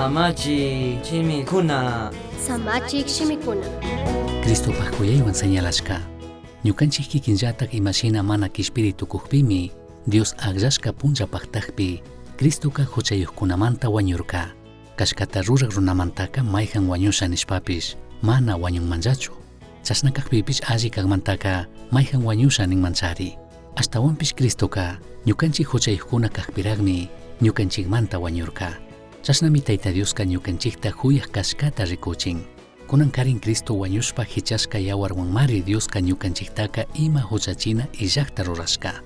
Samachi chimikuna. Samachik shimikuna. Cristo pajkuyaywan señalashka. Ñukanchik kikinllatak imashina mana kishpiritu kukpimi, Dios aqllashka puncha paqtaqpi, Cristoqa huchayuqkunamanta wañurka. Kashkata ruraq runamantaka mayqan wañusha nishpapish, mana wañunmanllachu. Chashnakaqpipish alli kaqmantaka mayqan wañusha ninmanchari. Ashtawanpish Cristoqa ñukanchik huchayuqkuna kaqpiraqmi ñukanchikmanta wañurka. Chashnami Tayta Diosqa ñukanchikta huyaq kashkata rikuchin. Kunan karin Cristo wañushpa hichashka yawarwanmari Diosqa ñukanchiktaka ima huchachina illaqta rurashka.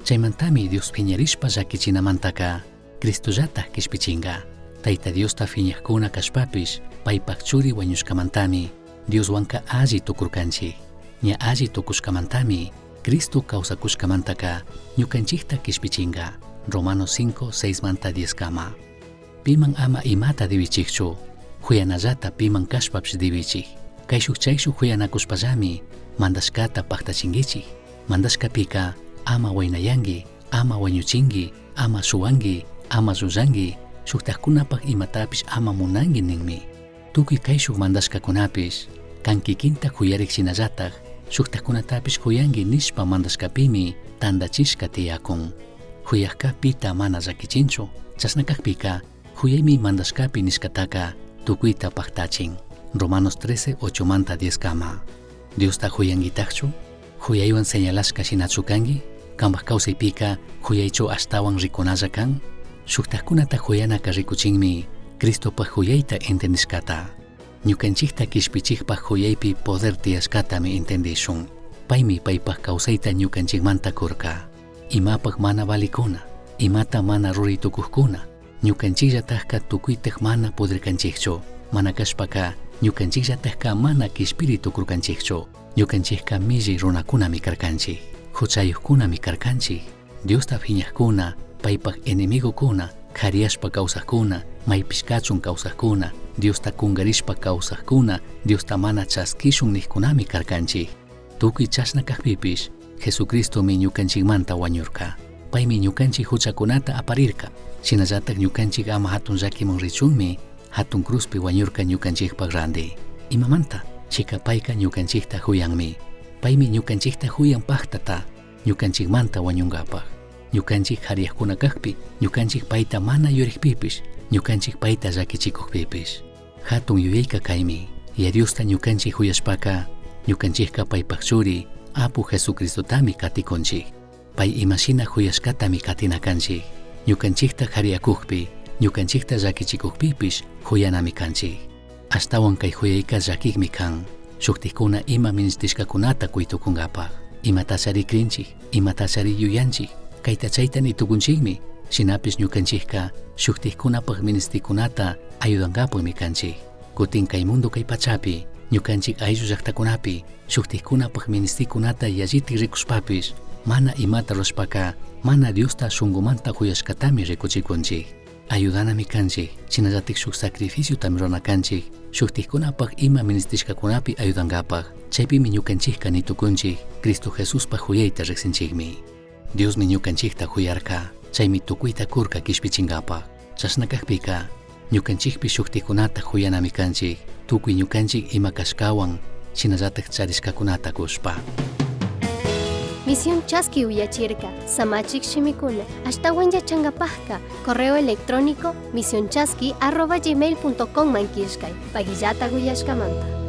Chaymantami Dios phiñarishpa llakichinamantaka Cristollataq kishpichinga. Tayta Diosta phiñaqkuna kashpapish paypaq churi wañushkamantami Dioswanqa alli tukurkanchik. Ña alli tukushkamantami Cristo kawsakushkamantaka ñukanchikta kishpichinga. Romanos 5:6-10 kama. Piman ama imata diwichikchu, huyanallata piman kashpapish diwichik. Kayshuk chayshuk huyanakushpallami mandashkata paqtachinkichik. Mandashkapika ama waynayanki, ama wañuchinki, ama suwanki, ama lluyanki, shuktaqkunapaq imatapish ama munanki ninmi. Tukuy kayshuk mandashkakunapish kan kikinta huyariqshinallataq shuktaqkunatapish huyanki nishpa mandashkapimi tandachishka tiyakun. Huyaqqa pita mana llakichinchu, chasnakaqpika huyaymi mandashkapi nishkataka tukuyta paqtachin. Romanos 13:8-10 kama. Diosta huyankitaqchu? Huyaywan señalashka shinachu kanki? Kanpaq kawsaypika huyaychu ashtawan rikunalla kan? Shuktaqkunata huyanaka rikuchinmi Cristopaq huyayta entendishkata. Ñukanchikta kishpichikpaq huyaypi poder tiyashkatami entendishun. Paymi paypaq kawsayta ñukanchikmanta kurka. Imapaq mana valikuna, imata mana ruritukuqkuna, ñukanchikllatajqa tukuytaq mana pudirkanchikchu. Mana kashpaqa ñukanchikllatajqa mana kishpiri tukurkanchikchu. Ñukanchikqa milli runakunami karkanchik, huchayuqkunami karkanchik. Diosta phiñaqkuna, paypaq enemigukuna, qhariyashpa kawsaqkuna, maypish kachun kawsaqkuna, Diosta kungarishpa kawsaqkuna, Diosta mana chaskishun niqkunami karkanchik. Tukuy chashnakaqpipish Jesucristomi ñukanchikmanta wañurka. Paymi ñukanchik huchakunata aparirka. Shinallataq ñukanchik ama hatun llakiman richunmi hatun cruzpi wañurka ñukanchikpaq randi. Imamanta chika payqa ñukanchikta huyanmi. Paymi ñukanchikta huyan paqtata ñukanchikmanta wañunkapaq. Ñukanchik qhariyaqkuna kaqpi ñukanchik payta mana yuriqpipish, ñukanchik payta llakichikuqpipish. Hatun yuyayqa kaymi, ya Diosta ñukanchik huyashpaqa ñukanchikqa paypaq churi Apu Jesucristotami katikunchik. Pay imashina huyashkatami katinakanchik. Ñukanchikta qhariyakuqpi, ñukanchikta llakichikuqpipish huyanami kanchik. Ashtawan kay huyayqa llakikmi kan. Shuktiqkuna ima ministishkakunata kuytukunkapaq. Imatasha rikrinchik, imatasha yuyanchik, kayta chayta nitukunchikmi. Shinapish ñukanchikqa shuktiqkunapaq ministikunata ayudankapaqmi kanchik. Kutin kay mundo kay pachapi ñukanchik ayllu llaqtakunapi shuktiqkunapaq ministikunata yalliti rikushpapish mana imata rurashpaqa mana Diosta shunqumanta huyashkatami rikuchikunchik. Ayudanami kanchik, chinallatik shuk sacrificiotami runakanchik shuktiqkunapaq ima ministishkakunapi ayudankapaq. Chaypimi ñukanchikqa nitukunchik Cristo Jesuspaq huyayta riqsinchikmi. Diosmi ñukanchikta huyarka, chaymi tukuyta kurka kishpichinkapaq. Chashnakaqpika ñukanchikpi shuktiqkunata huyanami kanchik, tukuy ñukanchik ima kashkawan shinallataq charishkakunata kushpa. Misión Chasqui uyachirka, Samachik shimikuna, ashtawan yachangapajka, correo electrónico misionchasqui@gmail.com mankishkay, pagillata uyashkamanta.